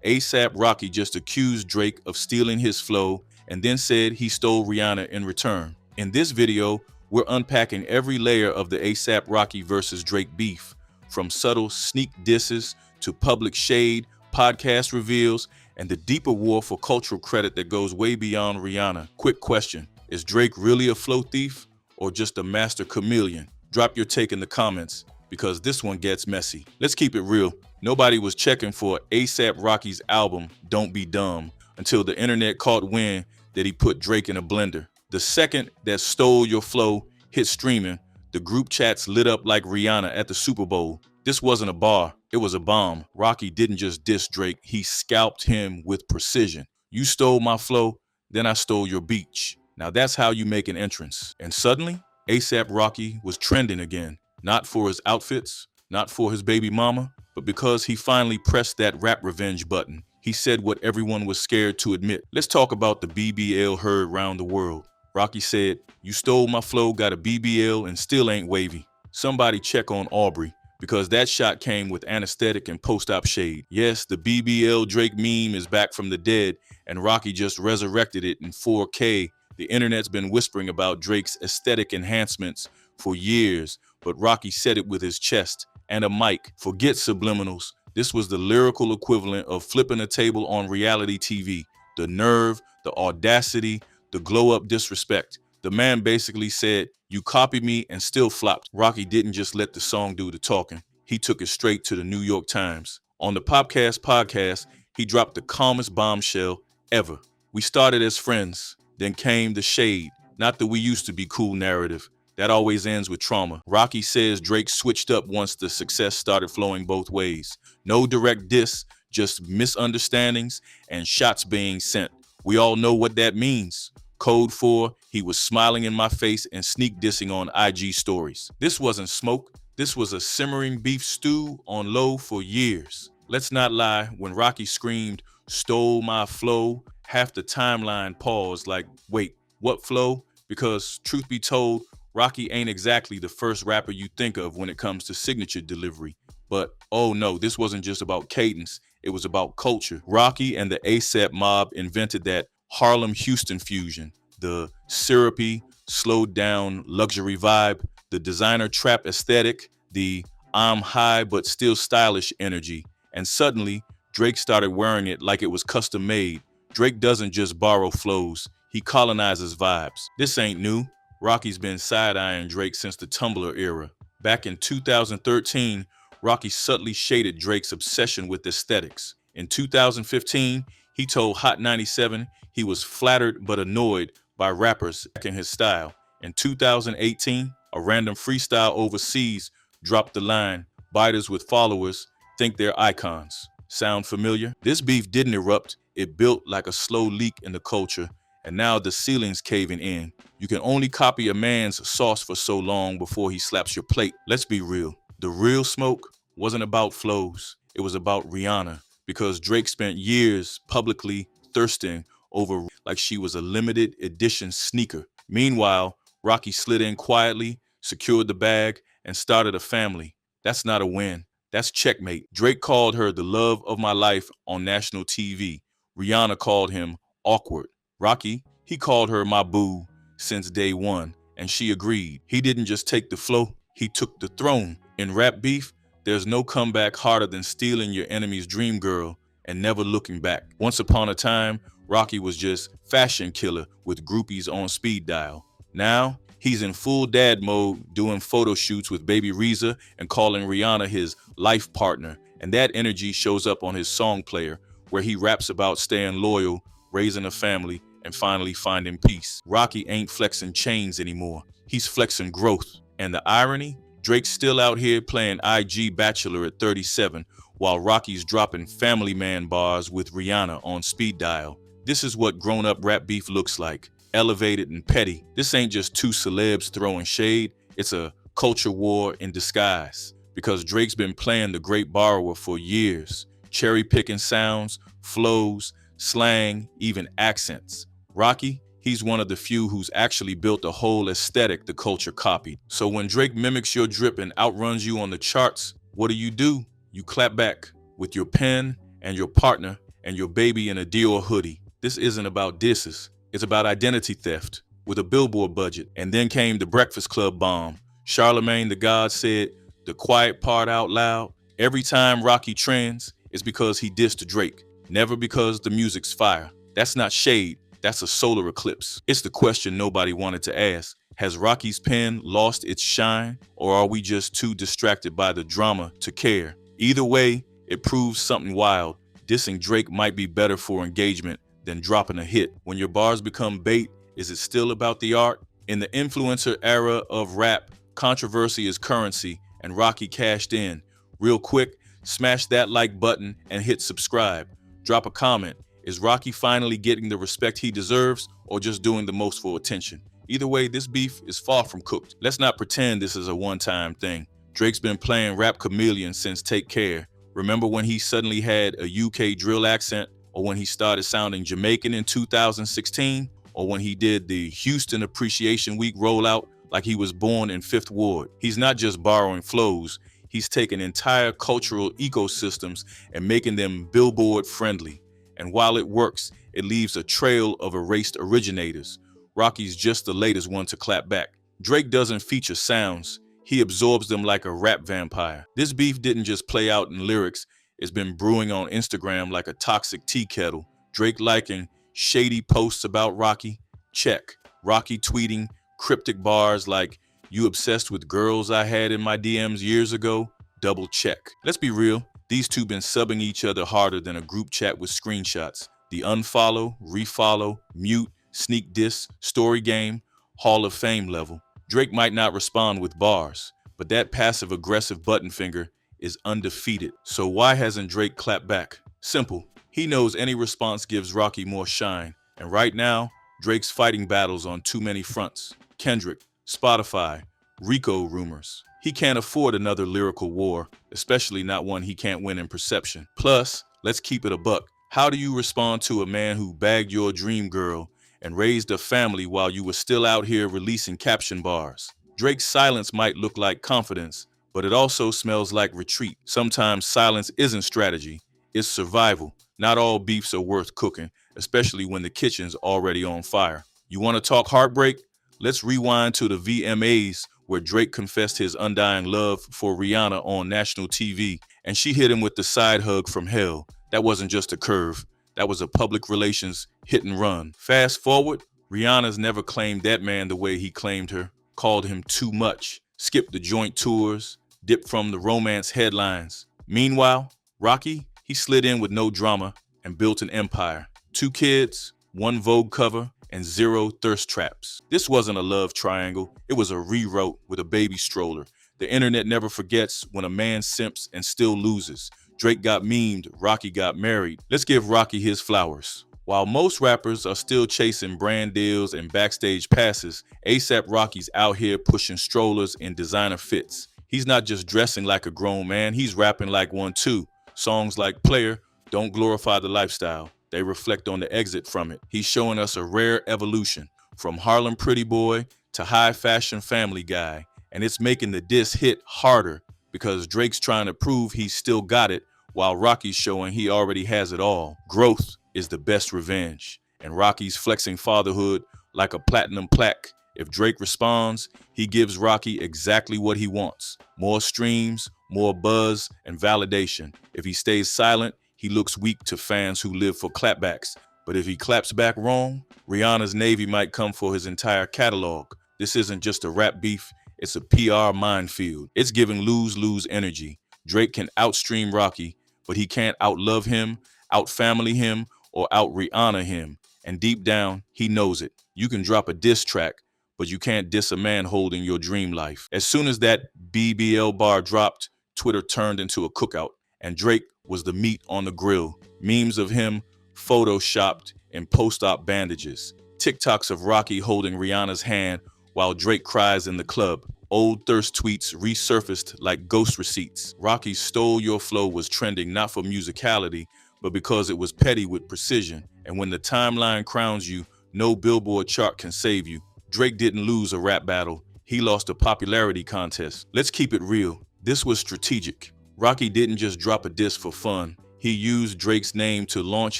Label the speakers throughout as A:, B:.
A: ASAP Rocky just accused Drake of stealing his flow and then said he stole Rihanna in return. In this video, we're unpacking every layer of the ASAP Rocky versus Drake beef, from subtle sneak disses to public shade, podcast reveals, and the deeper war for cultural credit that goes way beyond Rihanna. Quick question: is Drake really a flow thief or just a master chameleon? Drop your take in the comments, because this one gets messy. Let's keep it real. Nobody was checking for ASAP Rocky's album, Don't Be Dumb, until the internet caught wind that he put Drake in a blender. The second that Stole Your Flow hit streaming, the group chats lit up like Rihanna at the Super Bowl. This wasn't a bar, it was a bomb. Rocky didn't just diss Drake, he scalped him with precision. You stole my flow, then I stole your beach. Now that's how you make an entrance. And suddenly, ASAP Rocky was trending again. Not for his outfits, not for his baby mama, but because he finally pressed that rap revenge button. He said what everyone was scared to admit. Let's talk about the BBL heard round the world. Rocky said, "You stole my flow, got a BBL, and still ain't wavy." Somebody check on Aubrey, because that shot came with anesthetic and post-op shade. Yes, the BBL Drake meme is back from the dead, and Rocky just resurrected it in 4K. The internet's been whispering about Drake's aesthetic enhancements for years, but Rocky said it with his chest and a mic. Forget subliminals. This was the lyrical equivalent of flipping a table on reality TV. The nerve, the audacity, the glow-up disrespect. The man basically said, "You copied me and still flopped." Rocky didn't just let the song do the talking. He took it straight to the New York Times. On the Popcast podcast, he dropped the calmest bombshell ever. "We started as friends, then came the shade, not the 'we used to be cool' narrative. That always ends with trauma." Rocky says Drake switched up once the success started flowing both ways. No direct diss, just misunderstandings and shots being sent. We all know what that means. Code for, he was smiling in my face and sneak dissing on IG stories. This wasn't smoke. This was a simmering beef stew on low for years. Let's not lie, when Rocky screamed, "Stole my flow," half the timeline paused like, wait, what flow? Because truth be told, Rocky ain't exactly the first rapper you think of when it comes to signature delivery. But oh no, this wasn't just about cadence, it was about culture. Rocky and the ASAP mob invented that Harlem-Houston fusion, the syrupy, slowed down luxury vibe, the designer trap aesthetic, the I'm high but still stylish energy. And suddenly, Drake started wearing it like it was custom made. Drake doesn't just borrow flows, he colonizes vibes. This ain't new. Rocky's been side-eyeing Drake since the Tumblr era. Back in 2013, Rocky subtly shaded Drake's obsession with aesthetics. In 2015, he told Hot 97 he was flattered but annoyed by rappers in his style. In 2018, a random freestyle overseas dropped the line, "Biters with followers think they're icons." Sound familiar? This beef didn't erupt, it built like a slow leak in the culture, and now the ceiling's caving in. You can only copy a man's sauce for so long before he slaps your plate. Let's be real. The real smoke wasn't about flows, it was about Rihanna, because Drake spent years publicly thirsting over like she was a limited edition sneaker. Meanwhile, Rocky slid in quietly, secured the bag, and started a family. That's not a win. That's checkmate. Drake called her the love of my life on national TV. Rihanna called him awkward. Rocky, he called her my boo since day one, and she agreed. He didn't just take the flow, he took the throne. In rap beef, there's no comeback harder than stealing your enemy's dream girl and never looking back. Once upon a time, Rocky was just fashion killer with groupies on speed dial. Now, he's in full dad mode, doing photo shoots with baby Reza and calling Rihanna his life partner. And that energy shows up on his song Player, where he raps about staying loyal, raising a family, and finally finding peace. Rocky ain't flexing chains anymore. He's flexing growth. And the irony? Drake's still out here playing IG Bachelor at 37, while Rocky's dropping family man bars with Rihanna on speed dial. This is what grown-up rap beef looks like. Elevated and petty. This ain't just two celebs throwing shade, it's a culture war in disguise. Because Drake's been playing the great borrower for years, cherry-picking sounds, flows, slang, even accents. Rocky, he's one of the few who's actually built a whole aesthetic the culture copied. So when Drake mimics your drip and outruns you on the charts, what do? You clap back with your pen and your partner and your baby in a Dior hoodie. This isn't about disses. It's about identity theft with a billboard budget. And then came the Breakfast Club bomb. Charlemagne the God said the quiet part out loud. Every time Rocky trends, it's because he dissed Drake, never because the music's fire. That's not shade, that's a solar eclipse. It's the question nobody wanted to ask. Has Rocky's pen lost its shine, or are we just too distracted by the drama to care? Either way, it proves something wild. Dissing Drake might be better for engagement than dropping a hit. When your bars become bait, is it still about the art? In the influencer era of rap, controversy is currency, and Rocky cashed in. Real quick, smash that like button and hit subscribe. Drop a comment. Is Rocky finally getting the respect he deserves, or just doing the most for attention? Either way, this beef is far from cooked. Let's not pretend this is a one-time thing. Drake's been playing rap chameleon since Take Care. Remember when he suddenly had a UK drill accent, or when he started sounding Jamaican in 2016, or when he did the Houston Appreciation Week rollout like he was born in Fifth Ward. He's not just borrowing flows, he's taking entire cultural ecosystems and making them billboard friendly. And while it works, it leaves a trail of erased originators. Rocky's just the latest one to clap back. Drake doesn't feature sounds, he absorbs them like a rap vampire. This beef didn't just play out in lyrics, it's been brewing on Instagram like a toxic tea kettle. Drake liking shady posts about Rocky? Check. Rocky tweeting cryptic bars like, "You obsessed with girls I had in my DMs years ago?" Double check. Let's be real, these two been subbing each other harder than a group chat with screenshots. The unfollow, refollow, mute, sneak diss, story game, Hall of Fame level. Drake might not respond with bars, but that passive-aggressive button finger is undefeated. So why hasn't Drake clapped back? Simple. He knows any response gives Rocky more shine. And right now, Drake's fighting battles on too many fronts. Kendrick, Spotify, Rico rumors. He can't afford another lyrical war, especially not one he can't win in perception. Plus, let's keep it a buck. How do you respond to a man who bagged your dream girl and raised a family while you were still out here releasing caption bars? Drake's silence might look like confidence, but it also smells like retreat. Sometimes silence isn't strategy, it's survival. Not all beefs are worth cooking, especially when the kitchen's already on fire. You want to talk heartbreak? Let's rewind to the VMAs where Drake confessed his undying love for Rihanna on national TV, and she hit him with the side hug from hell. That wasn't just a curve, that was a public relations hit and run. Fast forward, Rihanna's never claimed that man the way he claimed her, called him too much, skipped the joint tours, dipped from the romance headlines. Meanwhile, Rocky, he slid in with no drama and built an empire. 2 kids, 1 Vogue cover, and 0 thirst traps. This wasn't a love triangle, it was a rewrote with a baby stroller. The internet never forgets when a man simps and still loses. Drake got memed, Rocky got married. Let's give Rocky his flowers. While most rappers are still chasing brand deals and backstage passes, ASAP Rocky's out here pushing strollers in designer fits. He's not just dressing like a grown man, he's rapping like one too. Songs like Player don't glorify the lifestyle, they reflect on the exit from it. He's showing us a rare evolution, from Harlem pretty boy to high fashion family guy, and it's making the diss hit harder because Drake's trying to prove he's still got it, while Rocky's showing he already has it all. Growth is the best revenge, and Rocky's flexing fatherhood like a platinum plaque. If Drake responds, he gives Rocky exactly what he wants: more streams, more buzz, and validation. If he stays silent, he looks weak to fans who live for clapbacks. But if he claps back wrong, Rihanna's Navy might come for his entire catalog. This isn't just a rap beef, it's a PR minefield. It's giving lose-lose energy. Drake can outstream Rocky, but he can't outlove him, out-family him, or out-Rihanna him. And deep down, he knows it. You can drop a diss track, but you can't diss a man holding your dream life. As soon as that BBL bar dropped, Twitter turned into a cookout, and Drake was the meat on the grill. Memes of him photoshopped in post-op bandages. TikToks of Rocky holding Rihanna's hand while Drake cries in the club. Old thirst tweets resurfaced like ghost receipts. Rocky's Stole Your Flow was trending not for musicality, but because it was petty with precision. And when the timeline crowns you, no Billboard chart can save you. Drake didn't lose a rap battle, he lost a popularity contest. Let's keep it real, this was strategic. Rocky didn't just drop a diss for fun, He used Drake's name to launch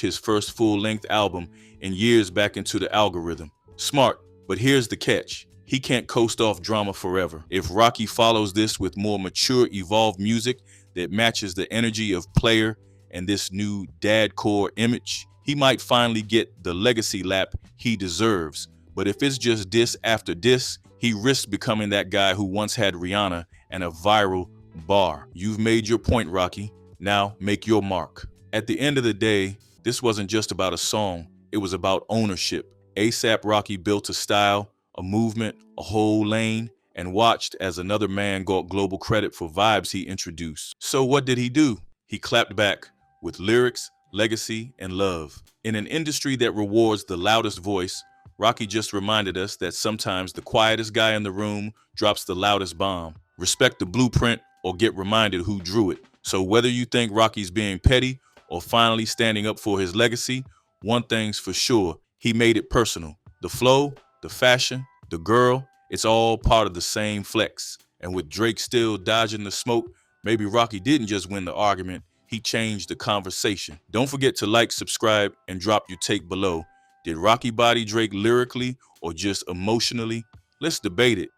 A: his first full-length album and years back into the algorithm. Smart, but here's the catch. He can't coast off drama forever. If Rocky follows this with more mature, evolved music that matches the energy of Player and this new dadcore image, he might finally get the legacy lap he deserves. But if it's just diss after diss, he risks becoming that guy who once had Rihanna and a viral bar. You've made your point, Rocky. Now make your mark. At the end of the day, this wasn't just about a song. It was about ownership. A$AP Rocky built a style, a movement, a whole lane, and watched as another man got global credit for vibes he introduced. So what did he do? He clapped back with lyrics, legacy, and love. In an industry that rewards the loudest voice, Rocky just reminded us that sometimes the quietest guy in the room drops the loudest bomb. Respect the blueprint or get reminded who drew it. So whether you think Rocky's being petty or finally standing up for his legacy, one thing's for sure, he made it personal. The flow, the fashion, the girl, it's all part of the same flex. And with Drake still dodging the smoke, maybe Rocky didn't just win the argument, he changed the conversation. Don't forget to like, subscribe, and drop your take below. Did Rocky body Drake lyrically or just emotionally? Let's debate it.